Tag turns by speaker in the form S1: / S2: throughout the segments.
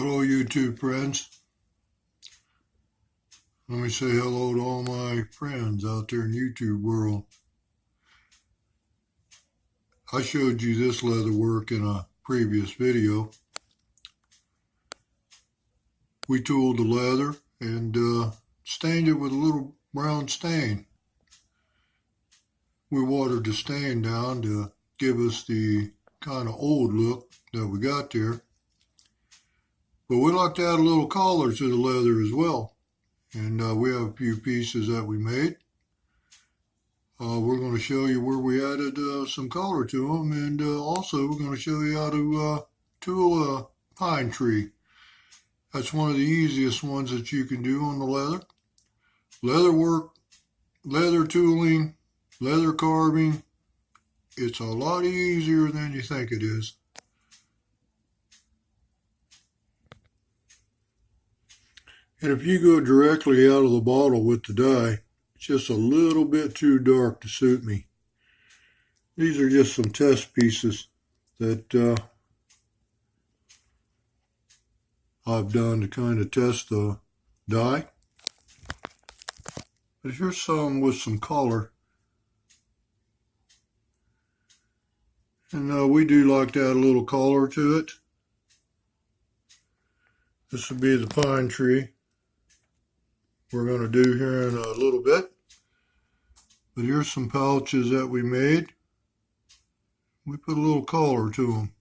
S1: Hello YouTube friends. Let me say hello to all my friends out there in YouTube world. I showed you this leather work in a previous video. We tooled the leather and stained it with a little brown stain. We watered the stain down to give us the kind of old look that we got there. But we like to add a little color to the leather as well. And we have a few pieces that we made. We're going to show you where we added some color to them, and also we're going to show you how to tool a pine tree. That's one of the easiest ones that you can do on the leather. Leather work, leather tooling, leather carving, it's a lot easier than you think it is. And if you go directly out of the bottle with the dye, it's just a little bit too dark to suit me. These are just some test pieces that I've done to kind of test the dye. But here's some with some color. And we do like to add a little color to it. This would be the pine tree we're going to do here in a little bit. But here's some pouches that we made. We put a little color to them.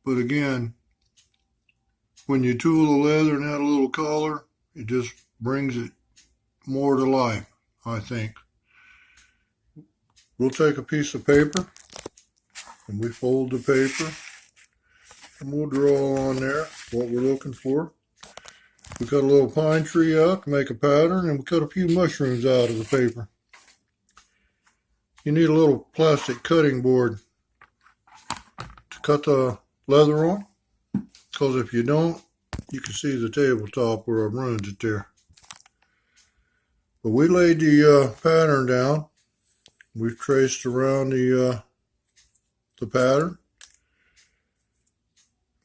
S1: But again, when you tool the leather and add a little color, it just brings it more to life, I think. We'll take a piece of paper and we fold the paper and we'll draw on there what we're looking for. We cut a little pine tree out to make a pattern, and we cut a few mushrooms out of the paper. You need a little plastic cutting board to cut the leather on, because if you don't, you can see the tabletop where I've ruined it there. But we laid the pattern down. We've traced around the pattern.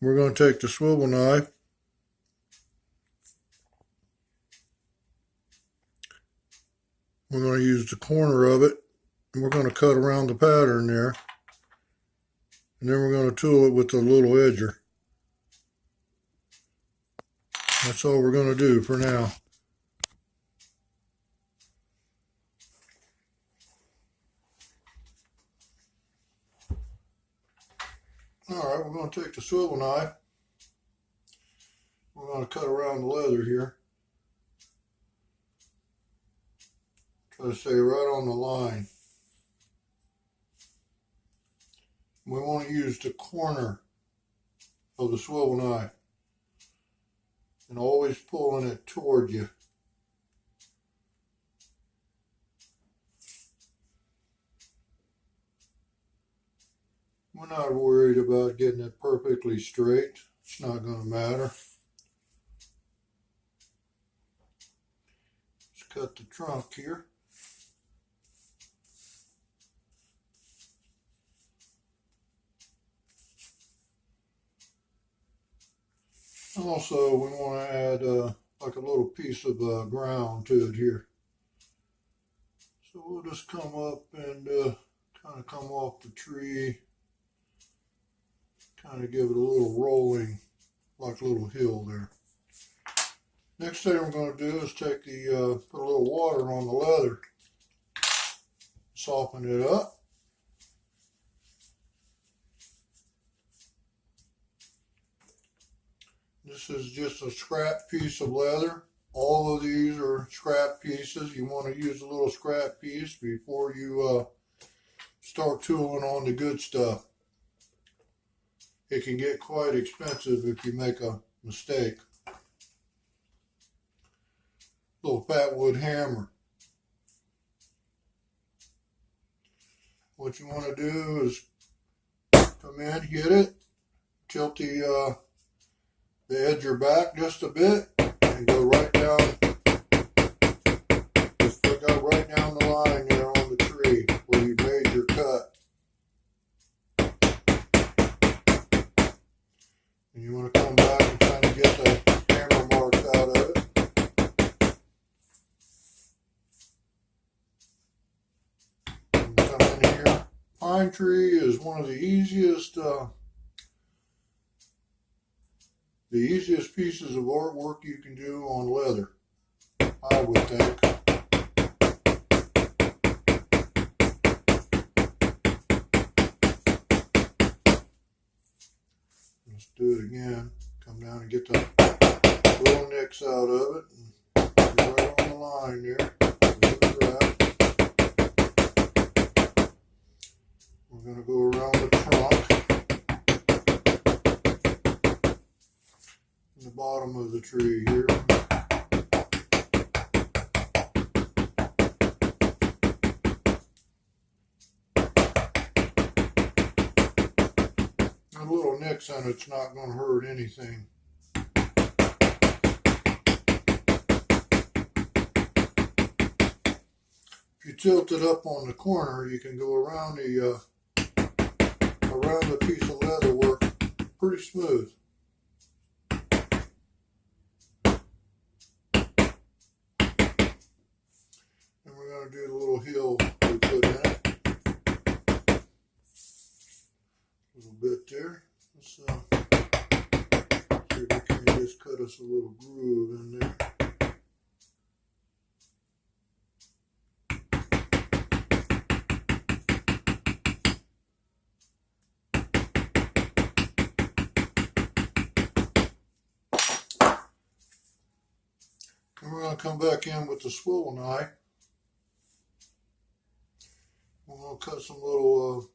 S1: We're going to take the swivel knife We're going to use the corner of it, and we're going to cut around the pattern there. And then we're going to tool it with the little edger. That's all we're going to do for now. Alright, we're going to take the swivel knife. We're going to cut around the leather here. Try to stay right on the line. We want to use the corner of the swivel knife and always pulling it toward you. We're not worried about getting it perfectly straight. It's not going to matter. Let's cut the trunk here. Also, we want to add like a little piece of ground to it here. So we'll just come up and kind of come off the tree. Kind of give it a little rolling, like a little hill there. Next thing we're going to do is take the, put a little water on the leather. Soften it up. This is just a scrap piece of leather. All of these are scrap pieces. You want to use a little scrap piece before you start tooling on the good stuff. It can get quite expensive if you make a mistake. Little fat wood hammer. What you want to do is come in, hit it, tilt the edger back just a bit, and go right down. Just go right down the line there on the tree where you made your cut. And you want to come back tree is one of the easiest pieces of artwork you can do on leather, I would think. Let's do it again. Come down and get the little nicks out of it. And right on the line there. We're going to go around the trunk and the bottom of the tree here. A little nicks on it's not going to hurt anything. If you tilt it up on the corner, you can go around the piece of leather work pretty smooth. And we're going to do the little heel we put in it. A little bit there. Let's see if we can just cut us a little groove in there. And we're going to come back in with the swivel knife. We're going to cut some little,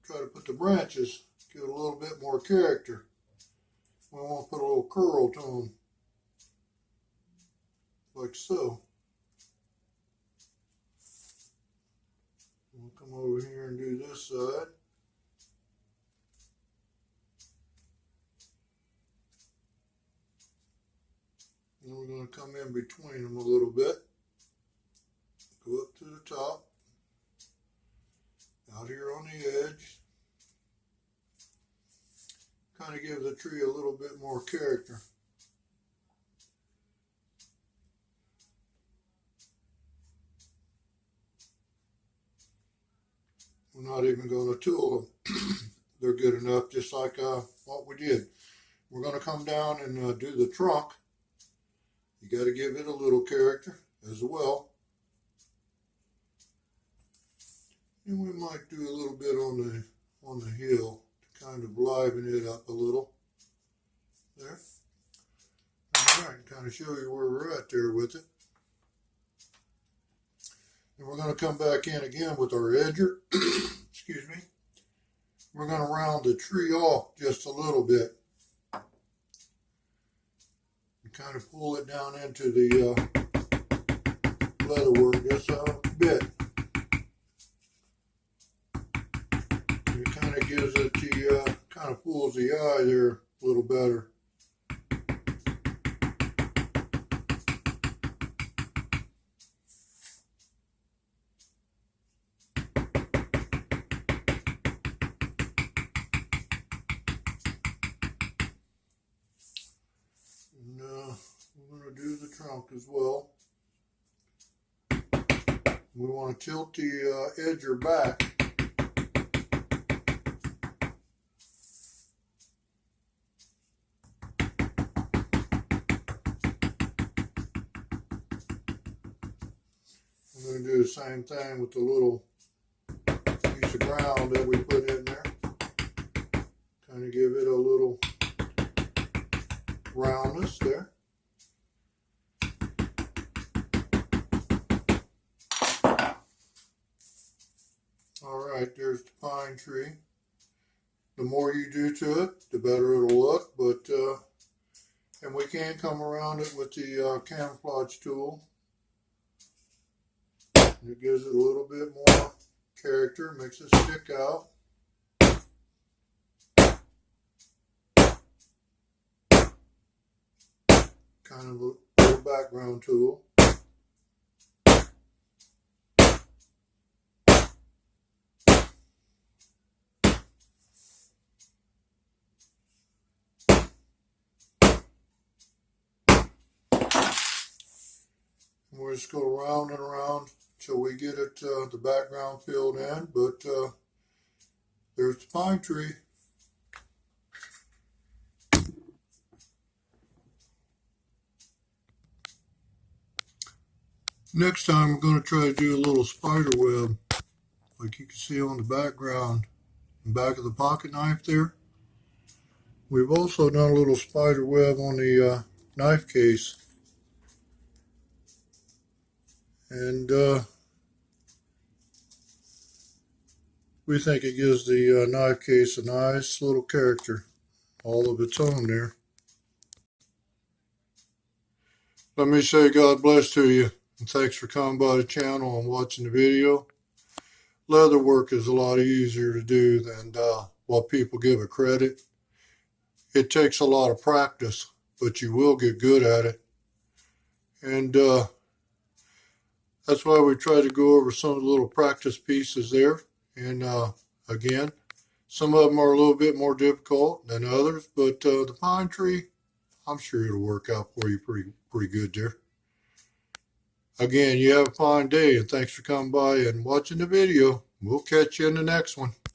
S1: try to put the branches, give it a little bit more character. We want to put a little curl to them, like so. We'll come over here and do this side. And we're going to come in between them a little bit. Go up to the top. Out here on the edge. Kind of give the tree a little bit more character. We're not even going to tool them. They're good enough, just like what we did. We're going to come down and do the trunk. You got to give it a little character as well. And we might do a little bit on the heel to kind of liven it up a little. There. All right, kind of show you where we're at there with it. And we're going to come back in again with our edger. Excuse me. We're going to round the tree off just a little bit. And kind of pull it down into the leatherwork just a bit. And it kind of gives it the, kind of pulls the eye there a little better. And we're going to do the trunk as well. We want to tilt the edger back. I'm going to do the same thing with the little piece of ground that we put in there. Kind of give it a little roundness there. Alright, there's the pine tree. The more you do to it, the better it'll look, but and we can come around it with the camouflage tool. It gives it a little bit more character, makes it stick out. Kind of a little background tool. And we'll just go around and around till we get it the background filled in. But there's the pine tree. Next time we're going to try to do a little spider web, like you can see on the background, back of the pocket knife there. We've also done a little spider web on the knife case. And we think it gives the knife case a nice little character, all of its own there. Let me say God bless to you, and thanks for coming by the channel and watching the video. Leather work is a lot easier to do than what people give it credit. It takes a lot of practice, but you will get good at it. And that's why we try to go over some of the little practice pieces there. And again, some of them are a little bit more difficult than others, but the pine tree, I'm sure it'll work out for you pretty good there. Again, you have a fine day, and thanks for coming by and watching the video. We'll catch you in the next one.